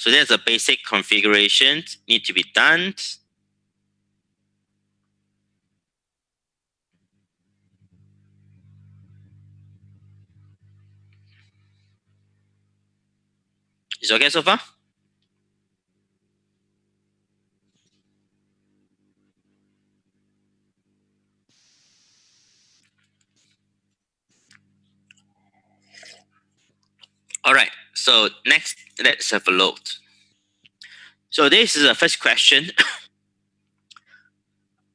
So there's a basic configuration need to be done. Is it okay so far? All right. So next, let's have a look. So this is the first question.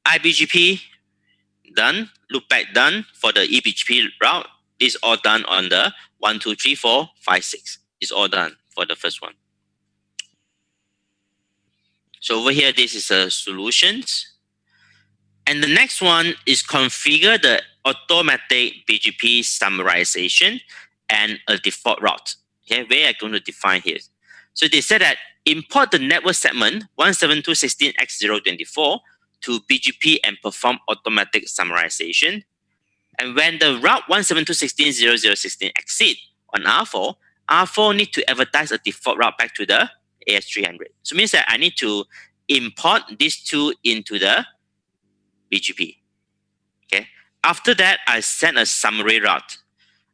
iBGP done, loopback done for the eBGP route. This is all done on the 1, 2, 3, 4, 5, 6. It's all done for the first one. So over here, this is a solutions. And the next one is configure the automatic BGP summarization and a default route. Okay, we are going to define here. So they said that import the network segment 172.16x024 to BGP and perform automatic summarization. And when the route 172.16.0016 exit on R4, R4 need to advertise a default route back to the AS300. So it means that I need to import these two into the BGP. Okay. After that, I send a summary route.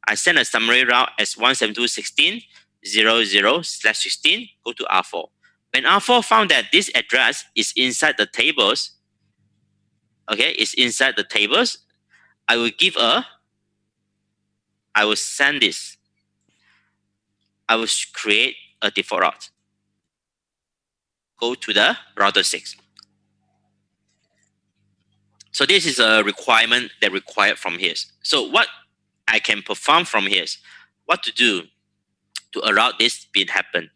I send a summary route as 172.16.00/16 go to R4. When R4 found that this address is inside the tables, okay, it's inside the tables, I will send this. I will create a default route. Go to the router 6. So this is a requirement that required from here. So what I can perform from here, what to do to allow this bit happen.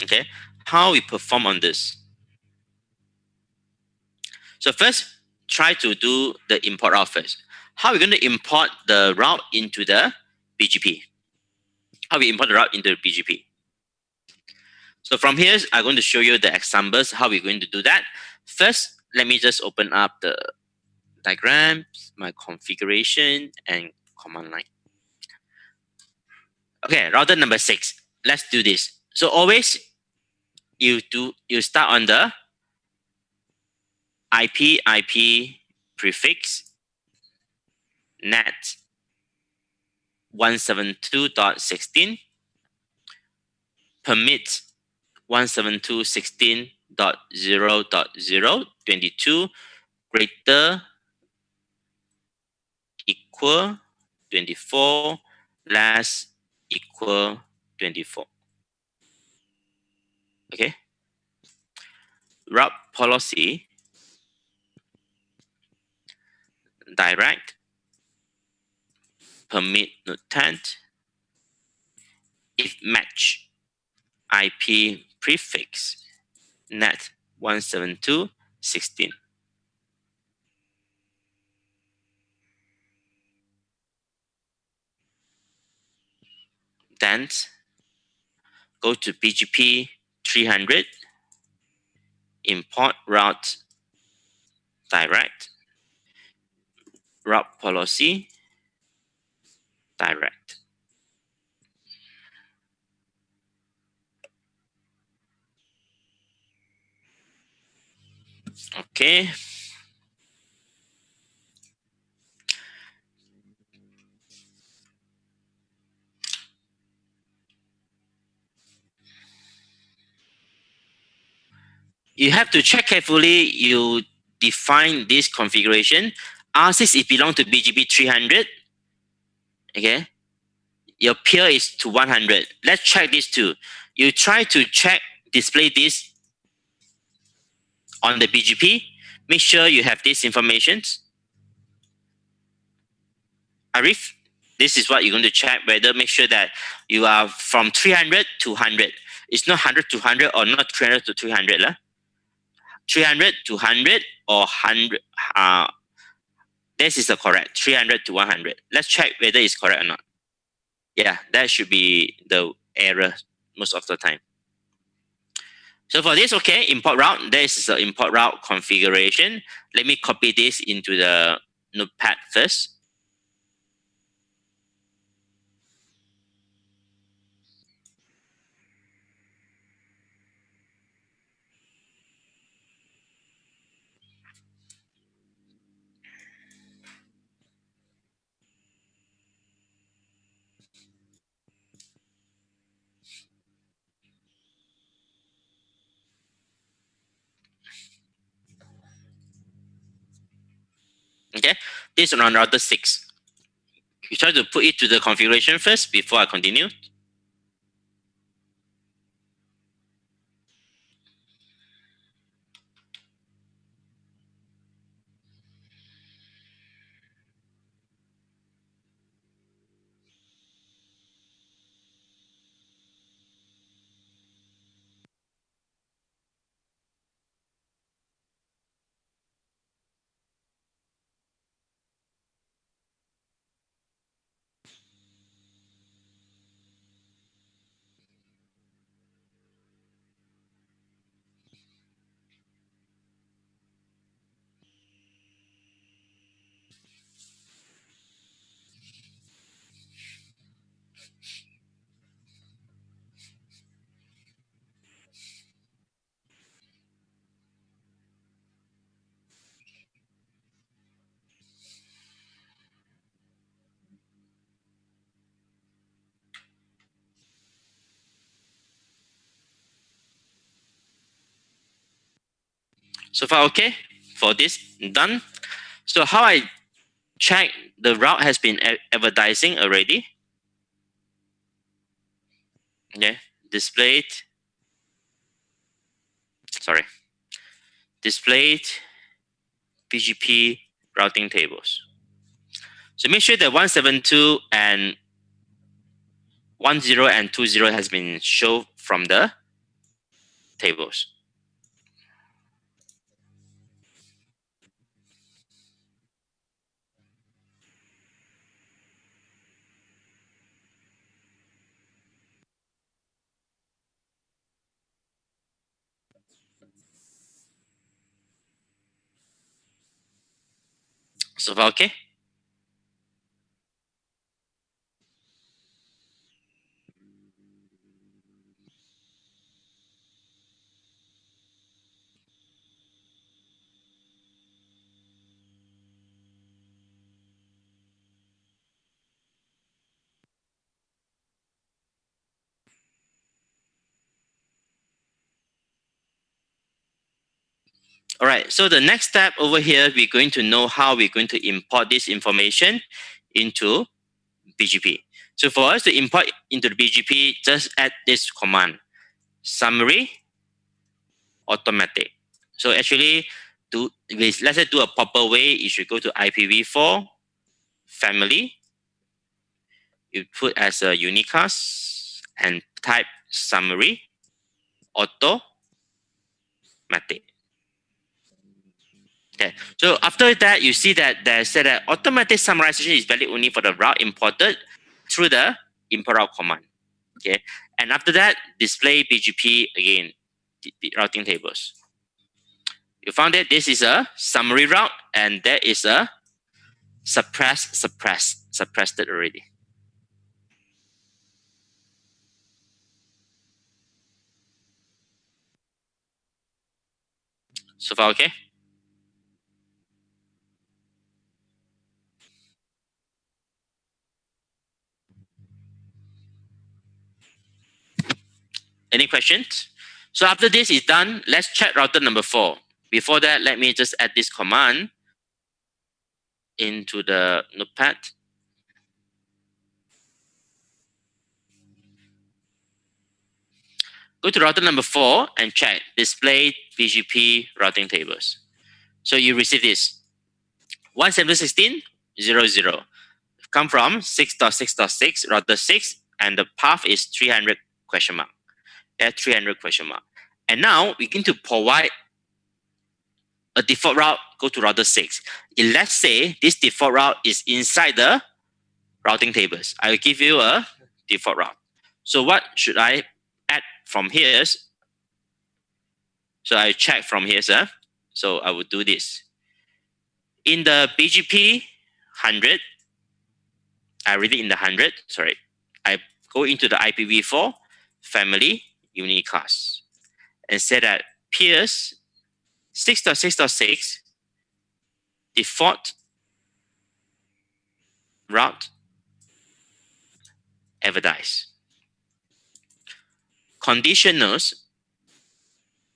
Okay, how we perform on this. So first, try to do the import route first. How are we going to import the route into the BGP? How we import the route into the BGP? So from here, I'm going to show you the examples, how we're going to do that. First, let me just open up the diagram, my configuration, and command line. Okay, router number 6. Let's do this. So always you start on the IP prefix net 172.16 permit 172.16.0.022 greater equal 24 less equal 24. Okay. Route policy direct permit notant if match IP prefix net 172.16. Then go to BGP 300, import route direct, route policy direct. Okay. You have to check carefully. You define this configuration. R6 it belongs to BGP 300. Okay. Your peer is to 100. Let's check this too. You try to display this on the BGP. Make sure you have this information. Arif, this is what you're going to check, whether make sure that you are from 300 to 100. It's not 100 to 100 or not 300 to 300. 300 to 100 or 100. This is the correct 300 to 100. Let's check whether it's correct or not. Yeah, that should be the error most of the time. So for this, okay, import route. This is the import route configuration. Let me copy this into the notepad first. Okay, this is on router 6. You try to put it to the configuration first before I continue. So far, okay. For this, done. So how I check the route has been advertising already. Okay, displayed. Sorry, displayed BGP routing tables. So make sure that 172 and 10 and 20 has been shown from the tables. So far, okay. All right. So the next step over here, we're going to know how we're going to import this information into BGP. So for us to import into the BGP, just add this command: summary automatic. So actually, let's say do a proper way. You should go to IPv4 family. You put as a unicast and type summary automatic. Okay. So after that, you see that they said that automatic summarization is valid only for the route imported through the import route command. Okay. And after that, display BGP again, the routing tables. You found that this is a summary route and there is a suppressed it already. So far, okay? Any questions? So after this is done, let's check router number 4. Before that, let me just add this command into the notepad. Go to router number 4 and check display BGP routing tables. So you receive this 172.16.0.0 come from 6.6.6 router 6 and the path is 300 question mark. 300 question mark. And now we need to provide a default route, go to router 6. If let's say this default route is inside the routing tables, I will give you a default route. So what should I add from here? So I check from here, sir. So I will do this. In the BGP 100, I read it in the 100, sorry. I go into the IPv4 family unicast and say that peers 6.6.6 default route advertise. Conditionals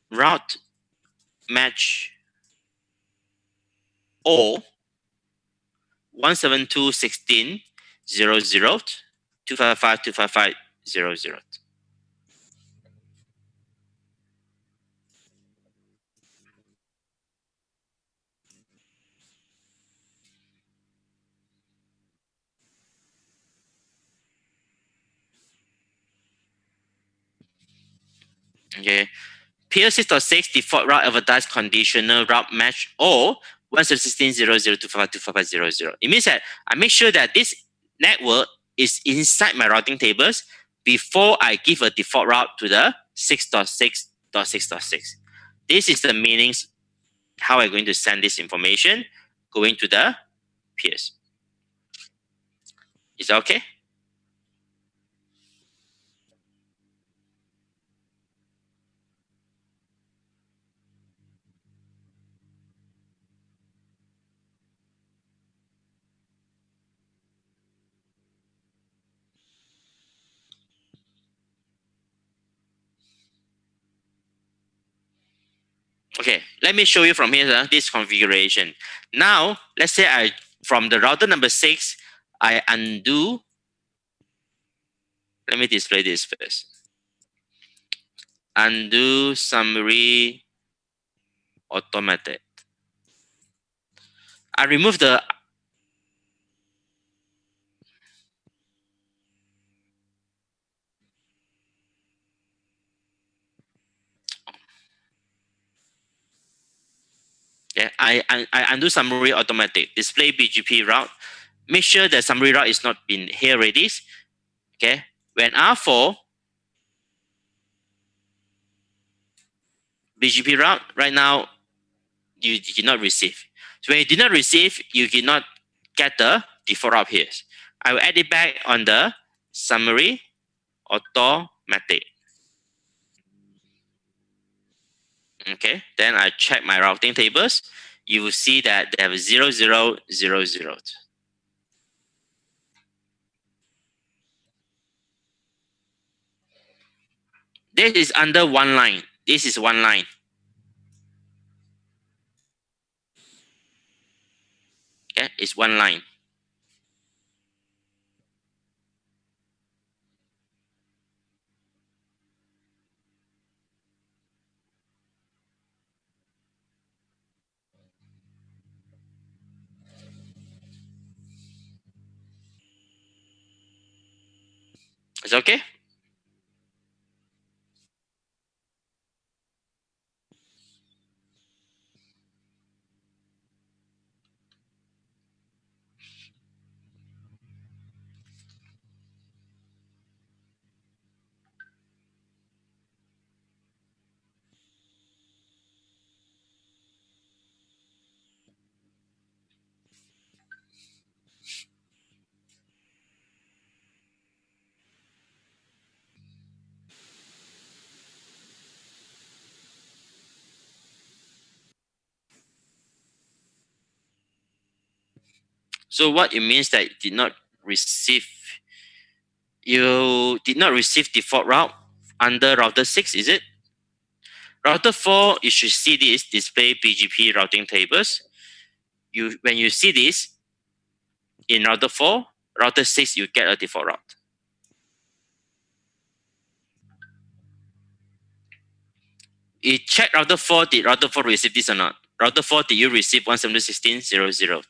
route match all 172.16.00, 255.255.00. Okay. Peer 6.6 default route advertise conditional route match or 116.00.255.255.00. It means that I make sure that this network is inside my routing tables before I give a default route to the 6.6.6.6. This is the meanings how I'm going to send this information going to the peers. Is that okay? Okay, let me show you from here this configuration. Now, let's say I from the router number 6, I undo. Let me display this first. Undo summary automated. I remove the yeah, I undo summary automatic. Display BGP route. Make sure the summary route is not been here already. Okay. When R4 BGP route right now you did not receive. So when you did not receive, you did not get the default route here. I will add it back on the summary automatic. Okay, then I check my routing tables. You will see that they have 0000. This is under one line. This is one line. Okay, it's one line. It's okay. So what it means that you did not receive default route under router 6, is it? Router 4, you should see this display BGP routing tables. When you see this in router 4, router 6, you get a default route. You check router 4, did router 4 receive this or not? Router 4, did you receive 172.16.00?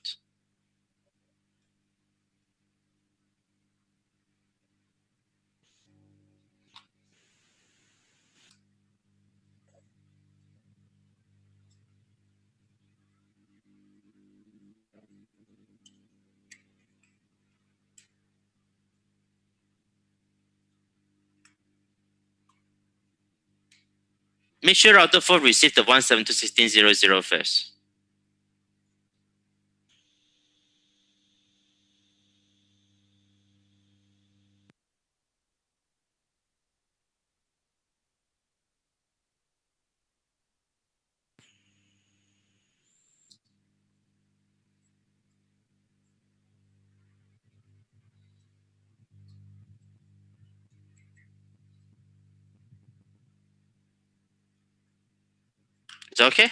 Make sure router 4 received the 172.16.00 first. Is that okay?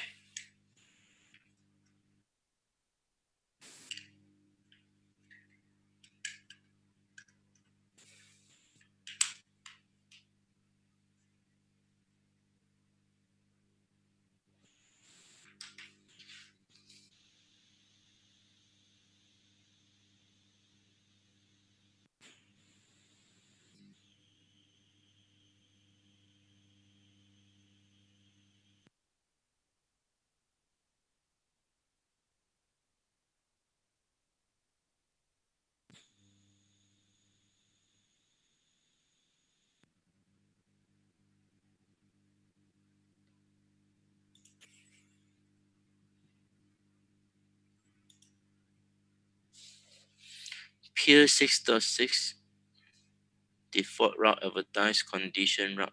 Here 6.6 default route advertised condition route.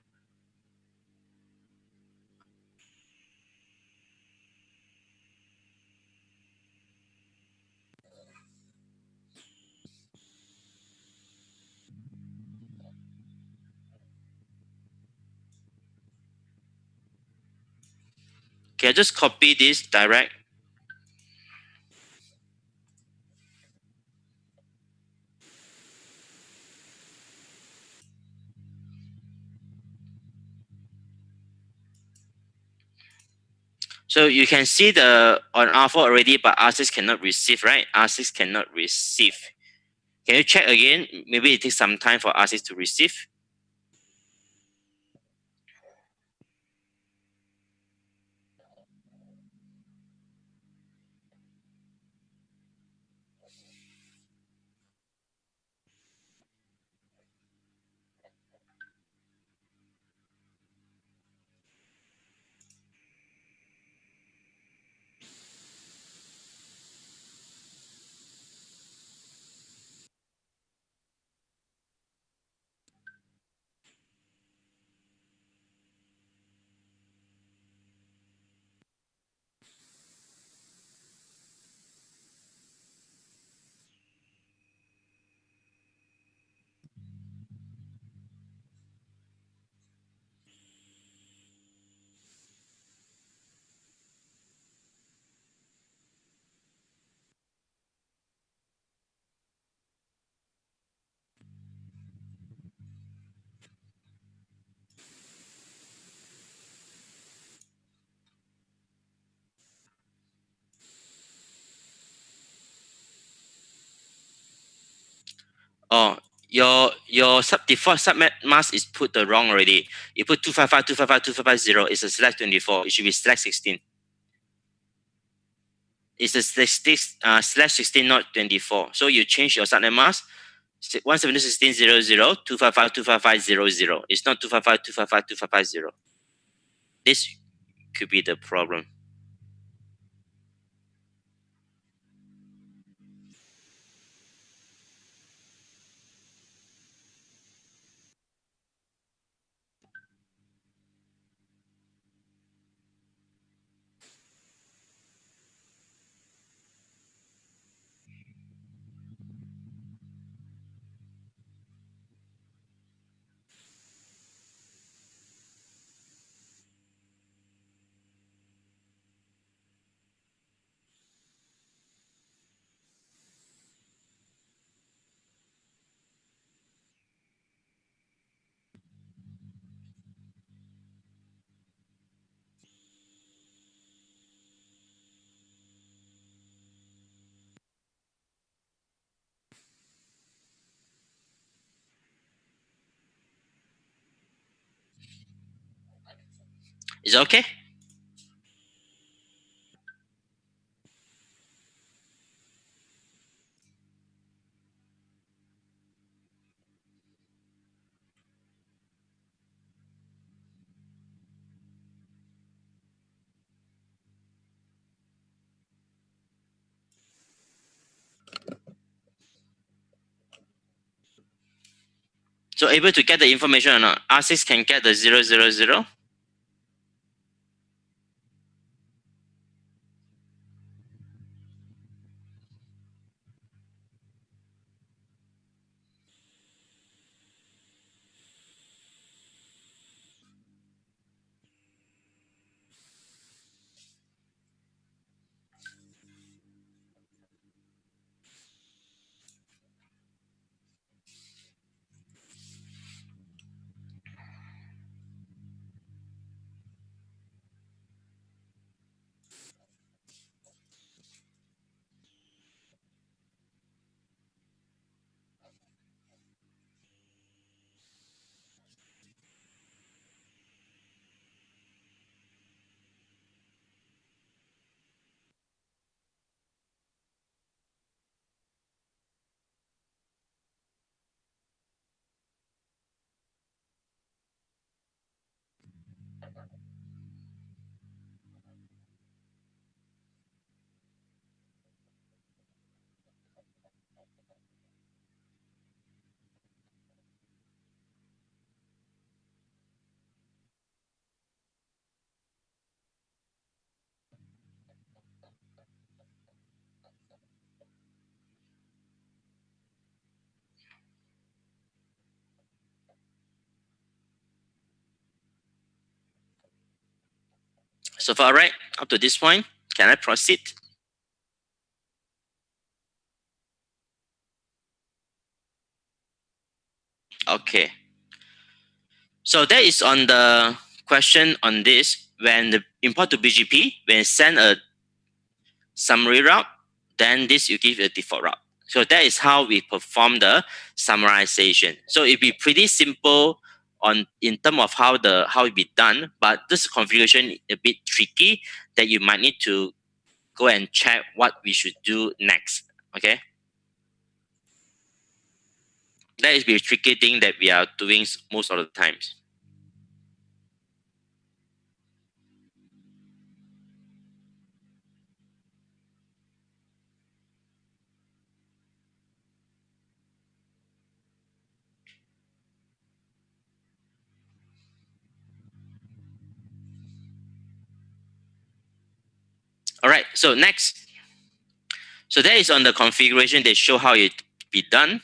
Okay, I just copy this direct. So you can see the on R4 already, but R6 cannot receive, right? R6 cannot receive. Can you check again? Maybe it takes some time for R6 to receive. Oh, your default submit mask is put the wrong already. You put 255, 255, 2550. It's a slash 24. It should be slash 16. It's a slash 16, not 24. So you change your subnet mask 172.16.00 255 255.00. It's not 255 255 2550. This could be the problem. Is it okay? So able to get the information or not? R6 can get the 000. So far, right, up to this point, can I proceed? Okay. So that is on the question on this. When the import to BGP, when send a summary route, then this you give a default route. So that is how we perform the summarization. So it'd be pretty simple on in terms of how it be done, but this configuration a bit tricky that you might need to go and check what we should do next. Okay, that is the tricky thing that we are doing most of the times. All right, so next, so that is on the configuration. They show how it be done.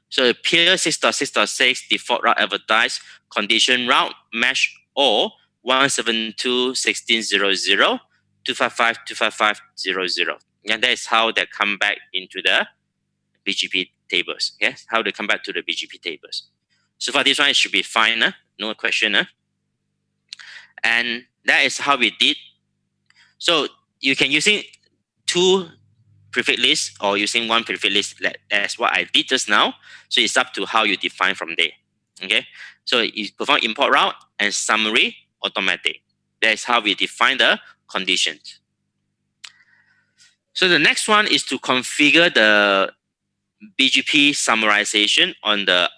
So peer 6.6.6 default route advertise condition route mesh or 172.16.0.0 255.255.0.0. And that is how they come back into the BGP tables. Yes, how they come back to the BGP tables. So for this one, it should be fine. No question. And that is how we did. So you can using two prefix list or using one prefix list. That's what I did just now. So it's up to how you define from there. Okay. So you perform import route and summary automatic. That's how we define the conditions. So the next one is to configure the BGP summarization on the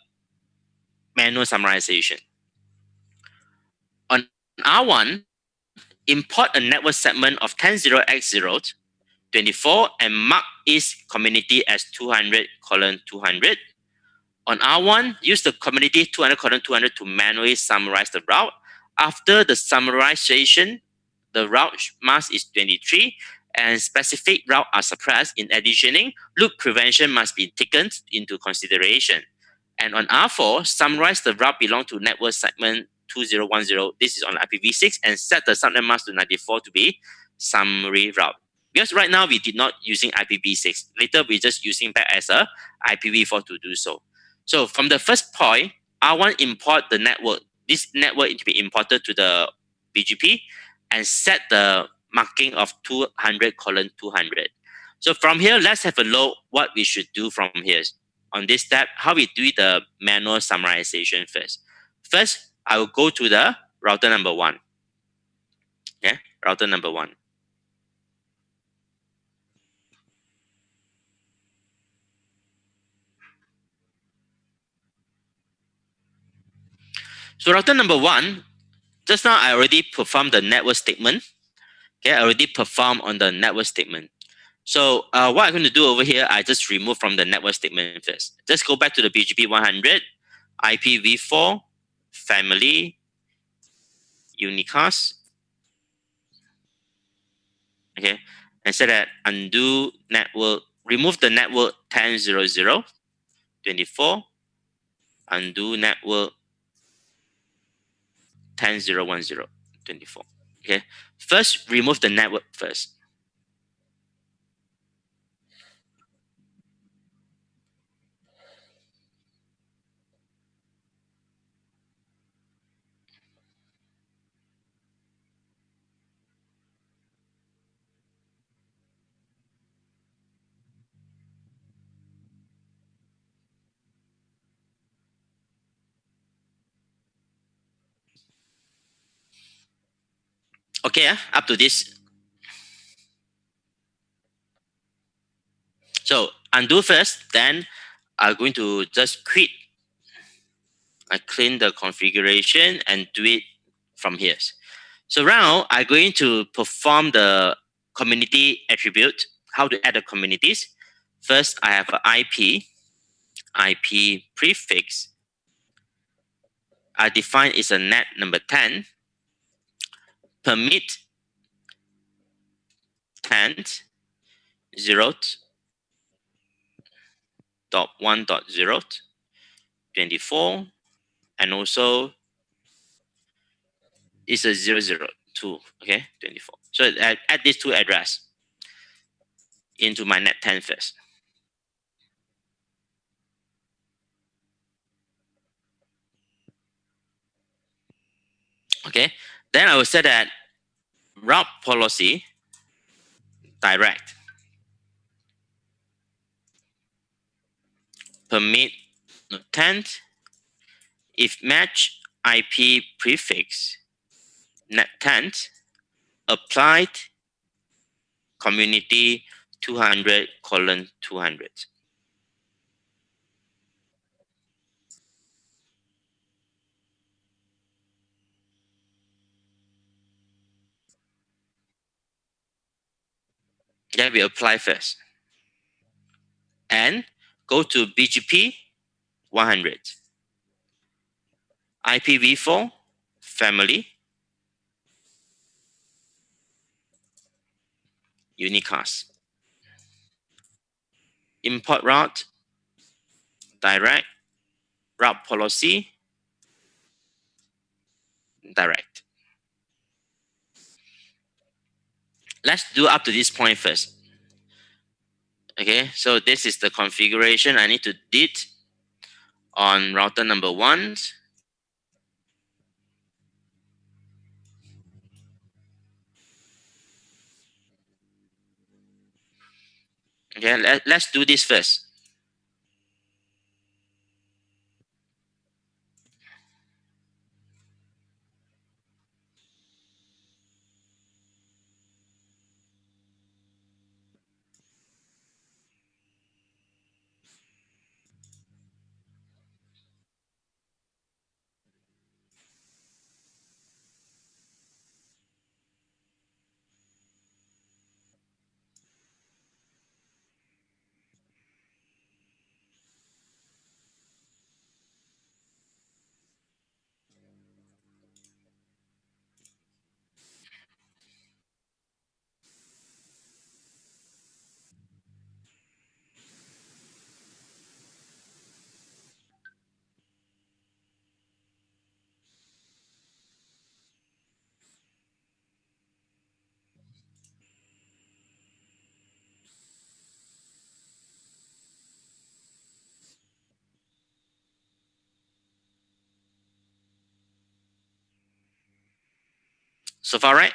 manual summarization. On R1, import a network segment of 10.0x0 24 and mark its community as 200:200. On R1, use the community 200:200 to manually summarize the route. After the summarization, the route mask is 23 and specific route are suppressed. In addition, loop prevention must be taken into consideration. And on R4, summarize the route belong to network segment 2010. This is on IPv6 and set the subnet mask to 94 to be summary route. Because right now we did not using IPv6. Later we just using back as a IPv4 to do so. So from the first point, I want to import the network. This network to be imported to the BGP and set the marking of 200:200. So from here, let's have a look what we should do from here. On this step, how we do the manual summarization first. First, I will go to the router number one. Yeah, router number one. So router number one, just now I already performed the network statement. Okay, I already performed on the network statement. So what I'm going to do over here, I just remove from the network statement first. Just go back to the BGP 100, IPv4, family, unicast. Okay, and say that undo network, remove the network 10.0.0.24, undo network 10.0.1.0.24. Okay, first remove the network first. Okay, up to this. So undo first, then I'm going to just quit. I clean the configuration and do it from here. So now I'm going to perform the community attribute, how to add the communities. First, I have an IP prefix. I define is a net number 10, permit 10, 0 dot 1 dot 0, 24, and also is a 00. 2. Okay, 24. So add these two address into my net 10 first. Okay, then I will say that route policy direct permit net10 if match IP prefix net10 applied community 200 colon 200. Then we apply first and go to BGP 100 IPv4 family unicast import route direct route policy direct. Let's do up to this point first. Okay, so this is the configuration I need to did on router number 1. Okay, let's do this first. So far, right?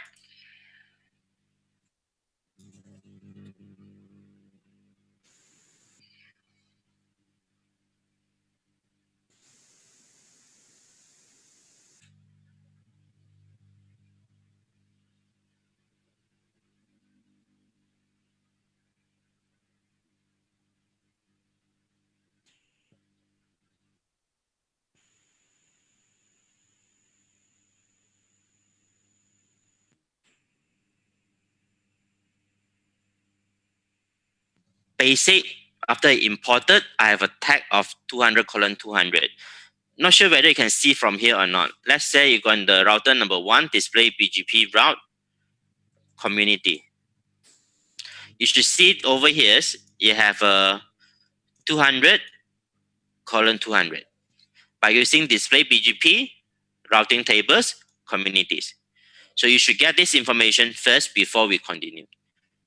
Basic, after I imported, I have a tag of 200 colon 200. Not sure whether you can see from here or not. Let's say you go on the router number 1, display BGP route community. You should see it over here. You have a 200 colon 200 by using display BGP routing tables communities. So you should get this information first before we continue.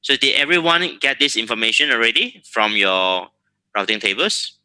So did everyone get this information already from your routing tables?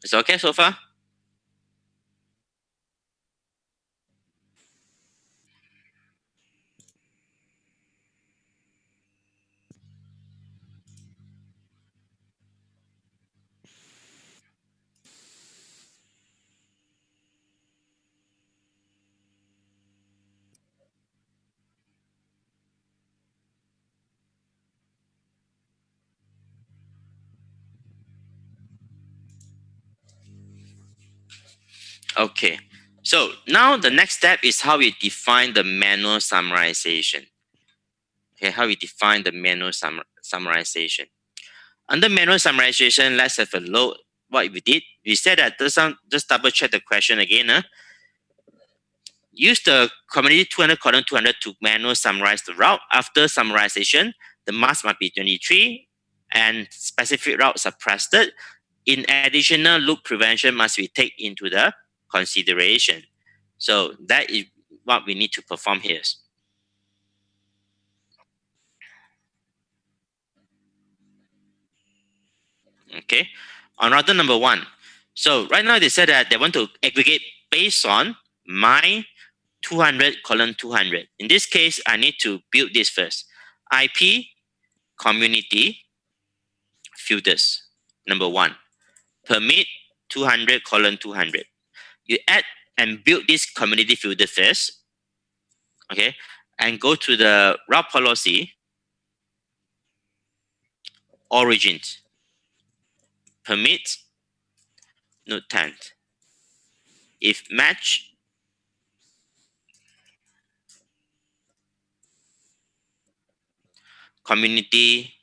It's okay so far? Okay. So now the next step is how we define the manual summarization. Okay, how we define the manual summarization. Under manual summarization, let's have a look what we did. We said that just double check the question again. Use the commodity 200 column 200 to manual summarize the route. After summarization, the mask must be 23 and specific routes are pressed. In additional, loop prevention must be taken into the consideration. So that is what we need to perform here. Okay. On router number one. So right now they said that they want to aggregate based on my 200 colon 200. In this case, I need to build this first. IP community filters. Number one, permit 200 colon 200. You add and build this community filter first. Okay. And go to the route policy origins. Permit node 10. If match community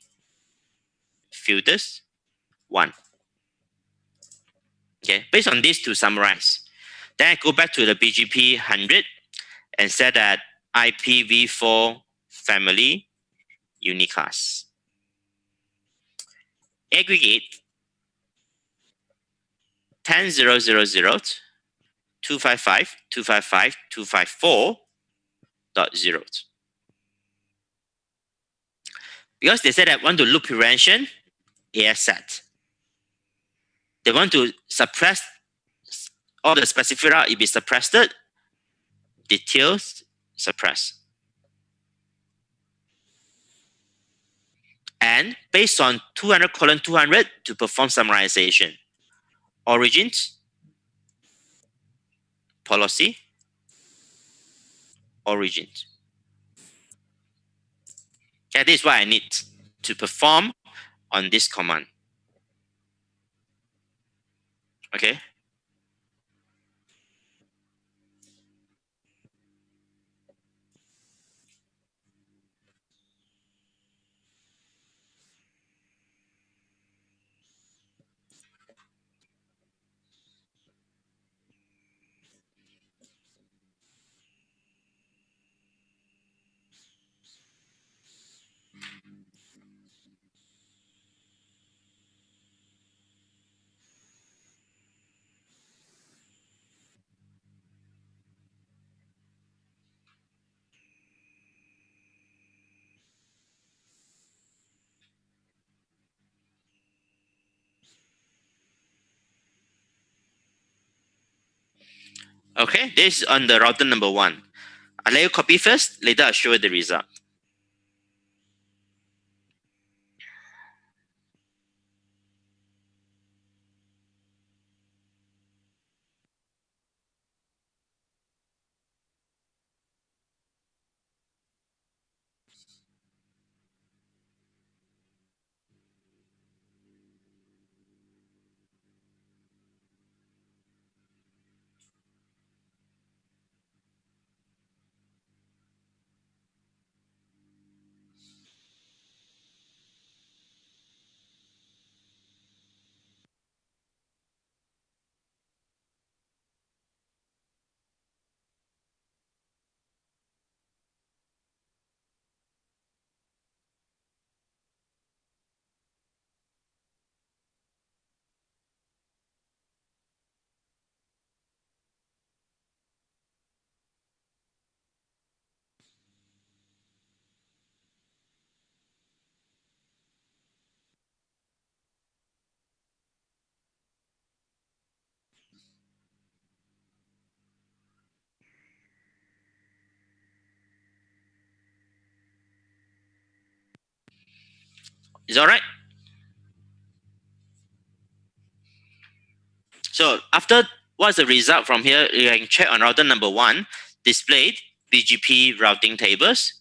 filters 1. Okay, based on this to summarize. Then I go back to the BGP 100 and set that IPv4 family unicast. Aggregate 10.0.0.0 255.255.254.0. Because they said that want to loop prevention, AS set. They want to suppress all the specific route, it be suppressed, details suppress. And based on 200 colon 200 to perform summarization. Origins, policy, origins. That is what I need to perform on this command. Okay. Okay, this is on the router number one. I'll let you copy first, later I'll show you the result. Is all right? So after what's the result from here, you can check on router number one, displayed BGP routing tables.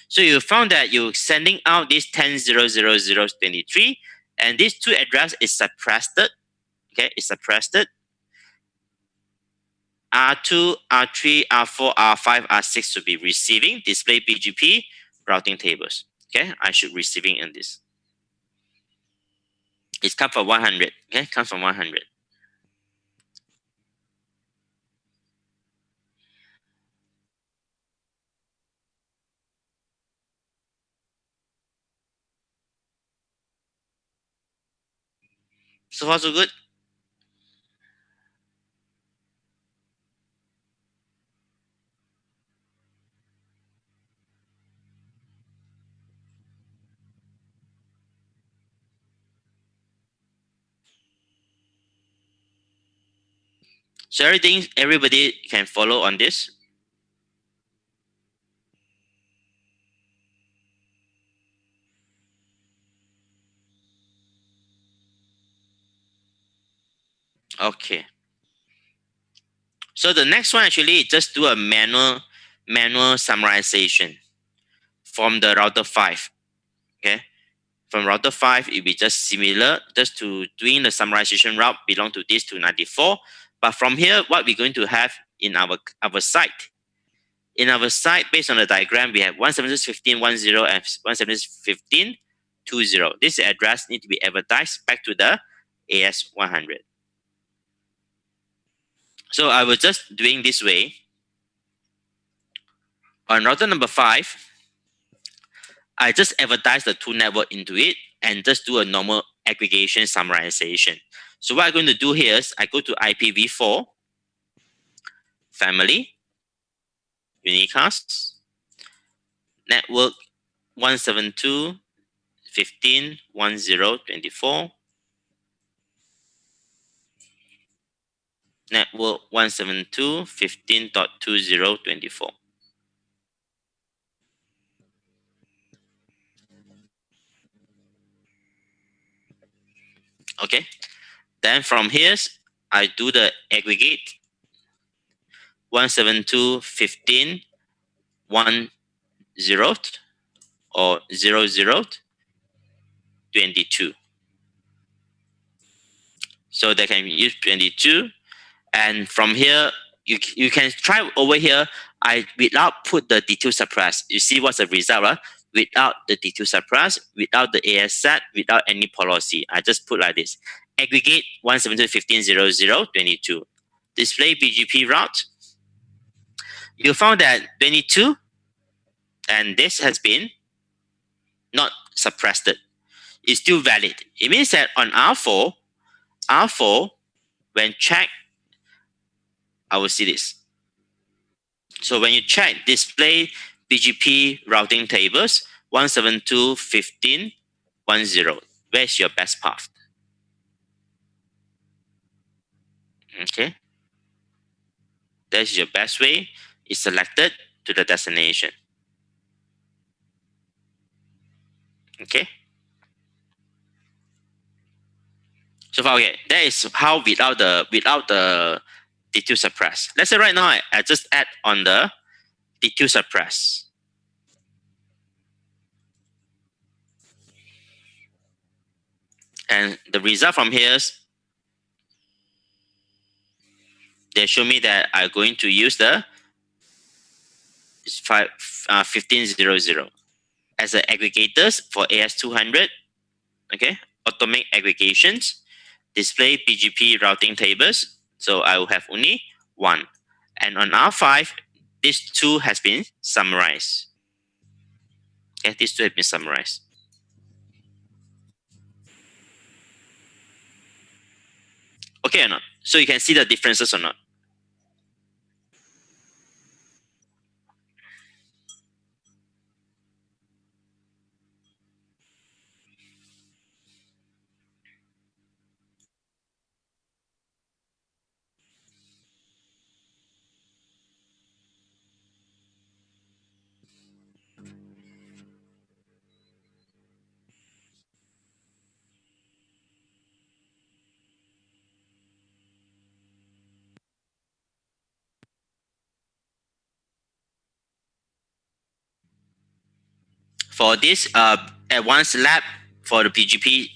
So you found that you're sending out this 10.0.0.0.23 and these two address is suppressed. Okay, it's suppressed. R2, R3, R4, R5, R6 to be receiving display BGP routing tables. Okay, I should receiving in this. It's come from 100. Okay, comes from 100. So far so good. So everybody can follow on this. Okay. So the next one actually just do a manual summarization from the router 5. Okay. From router 5, it will be just similar, just to doing the summarization route belong to this 294. But from here, what we're going to have in our site. In our site, based on the diagram, we have 176.15.10 and 176.15.20. This address need to be advertised back to the AS100. So I was just doing this way. On router number 5, I just advertise the two network into it and just do a normal aggregation summarization. So what I'm going to do here is I go to IPv4, family, unicast, network 172.15.10.24, network 172.15.20.24. Okay. Then from here, I do the aggregate 172.15.10 or 00.22. So they can use 22. And from here, you can try over here. I without put the D2 suppress. You see what's the result, right? Without the D2 suppress, without the AS set, without any policy. I just put like this. Aggregate 172.15.00.22. Display BGP route. You found that 22 and this has been not suppressed. It's still valid. It means that on R4, when checked, I will see this. So when you check display BGP routing tables 172.15.10, where's your best path? Okay, that's your best way. It's selected to the destination. Okay. So far, okay, that is how without the D2 suppress. Let's say right now I just add on the D2 suppress. And the result from here is they show me that I'm going to use the 1500 as the aggregators for AS200. Okay, automate aggregations, display BGP routing tables. So I will have only one. And on R5, this two has been summarized. Okay, these two have been summarized. Okay or not? So you can see the differences or not? For this advanced lab for the BGP,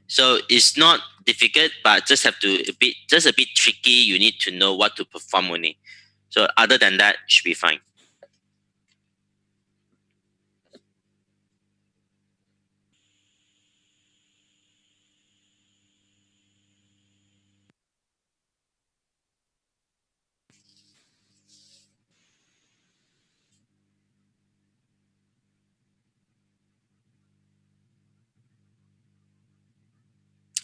so it's not difficult, but just a bit tricky. You need to know what to perform only. So other than that, should be fine.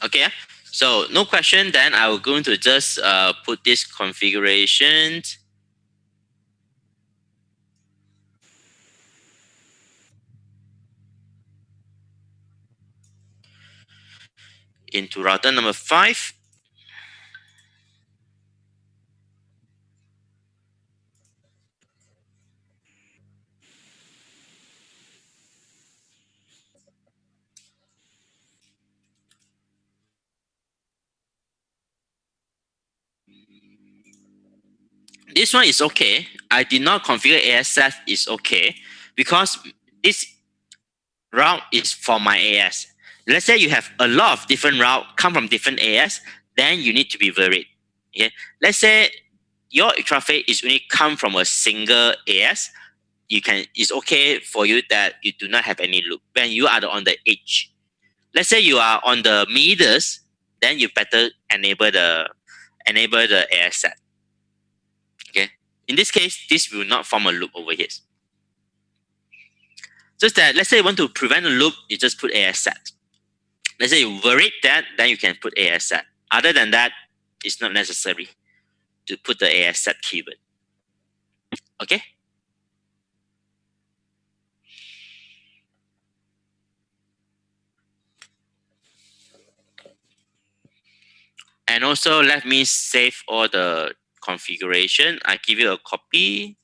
Okay. So no question. Then I will going to just put this configuration into router number 5. This one is okay. I did not configure ASF is okay because this route is for my AS. Let's say you have a lot of different route come from different AS, then you need to be worried. Okay. Let's say your traffic is only come from a single AS. It's okay for you that you do not have any loop when you are on the edge. Let's say you are on the middles, then you better enable the AS set. Okay. In this case, this will not form a loop over here. Just that, let's say you want to prevent a loop, you just put AS set. Let's say you worried that, then you can put AS set. Other than that, it's not necessary to put the AS set keyword. Okay. And also let me save all the configuration. I give you a copy.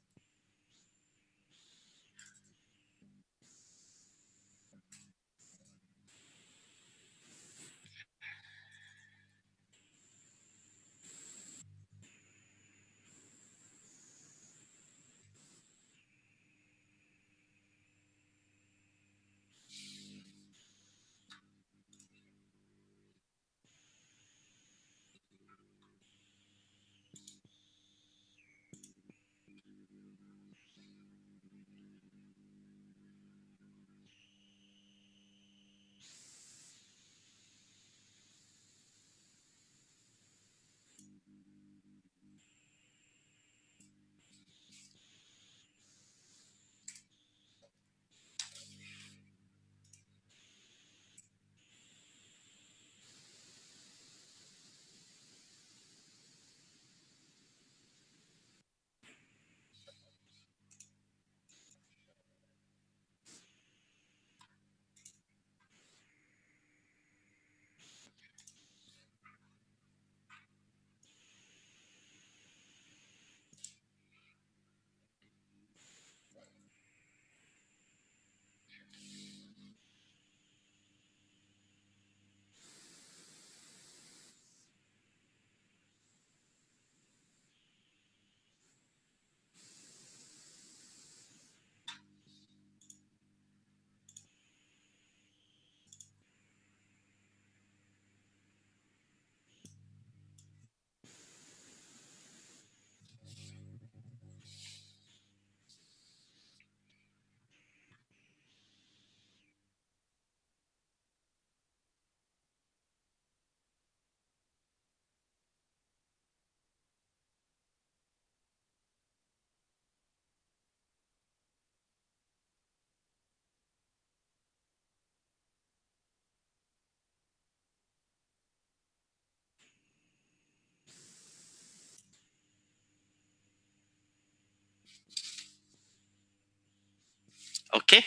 Okay.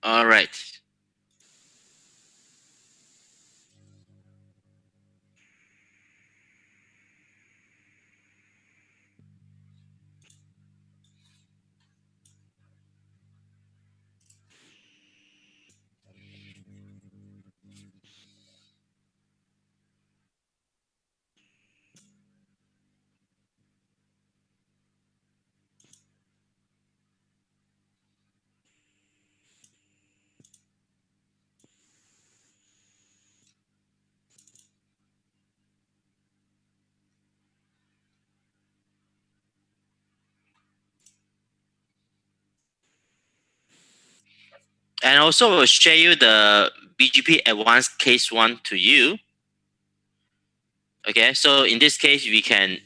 All right. And also I will share you the BGP advanced case one to you. Okay, so in this case we can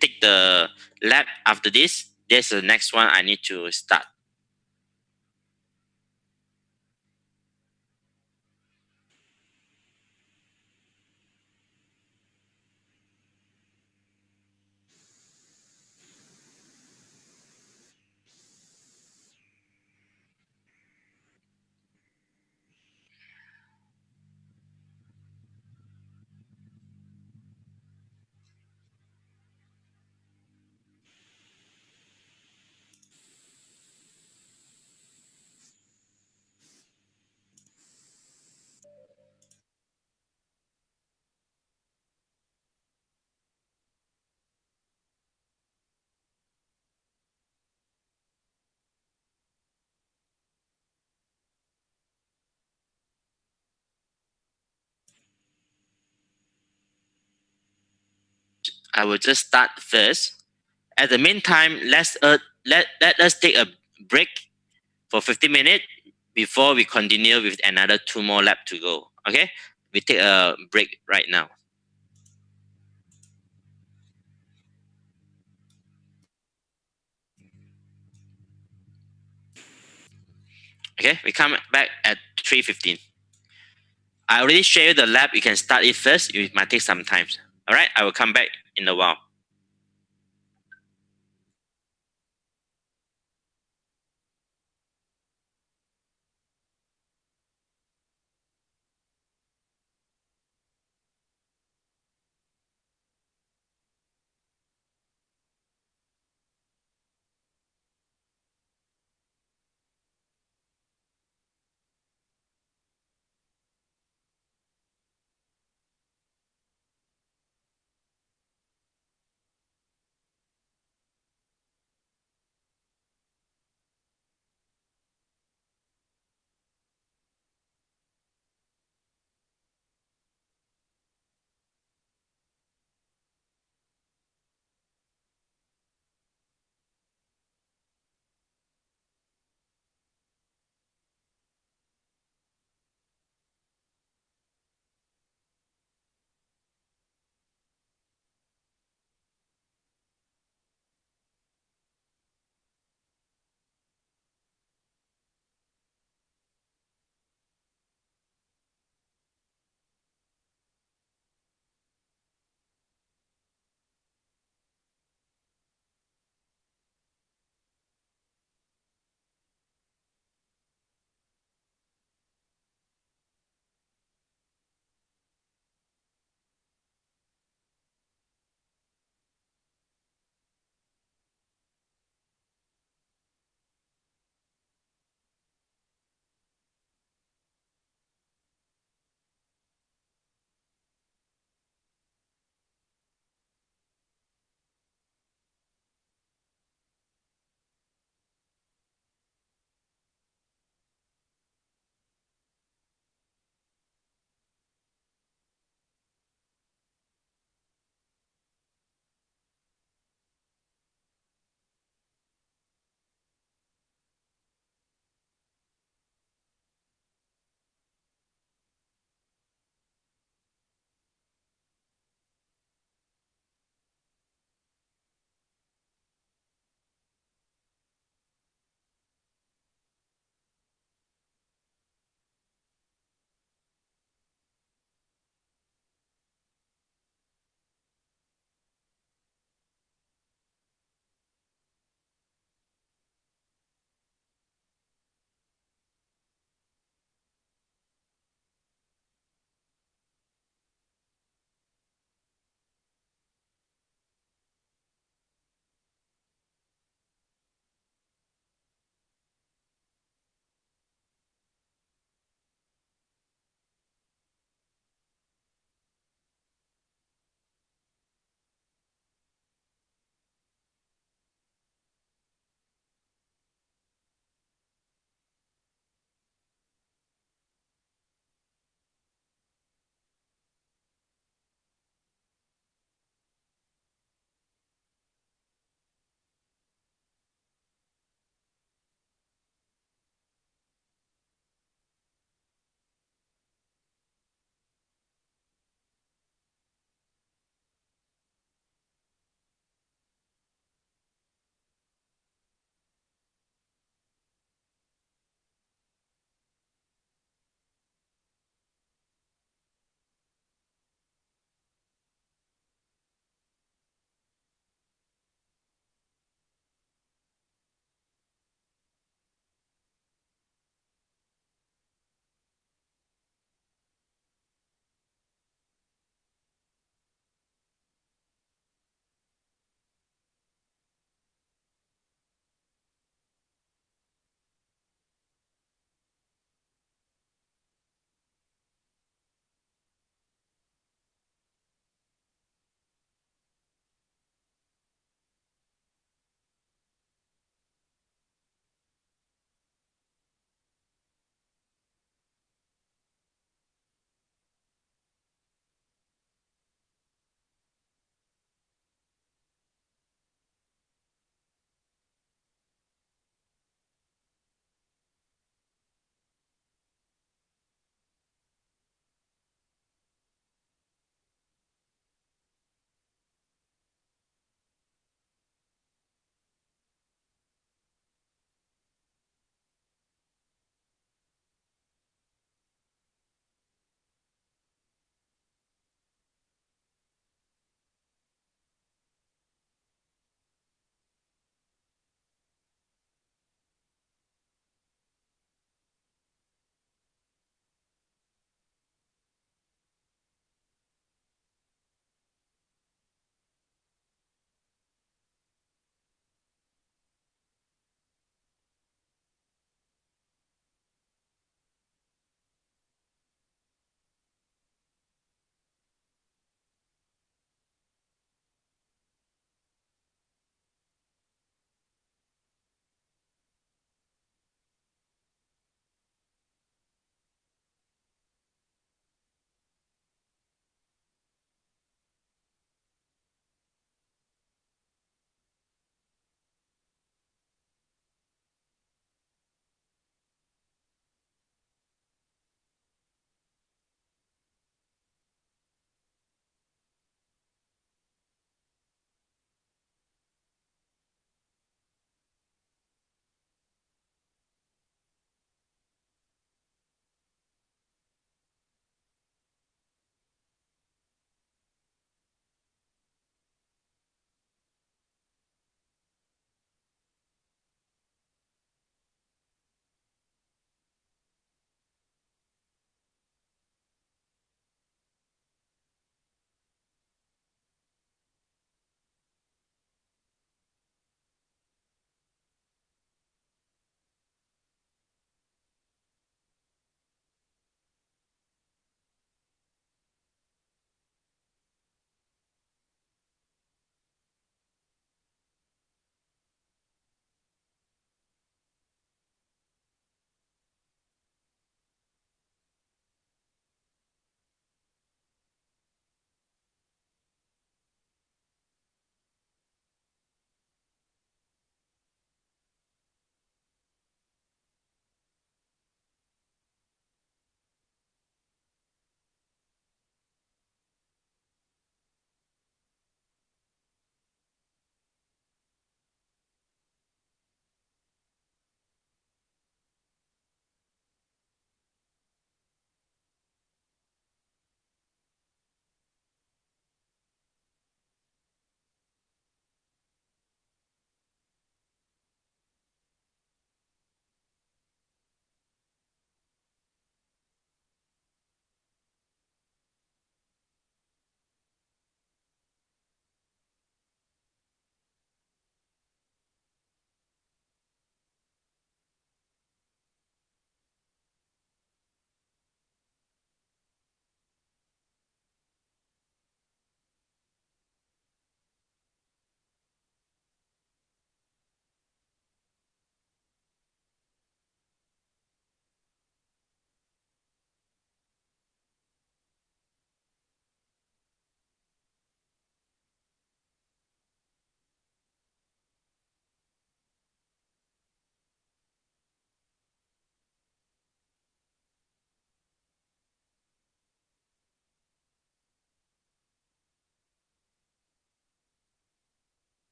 take the lab after this. There's the next one I need to start. I will just start first. At the meantime, let us take a break for 15 minutes before we continue with another two more lab to go. Okay, we take a break right now. Okay, we come back at 3:15. I already shared the lab. You can start it first. It might take some time. All right, I will come back in a while.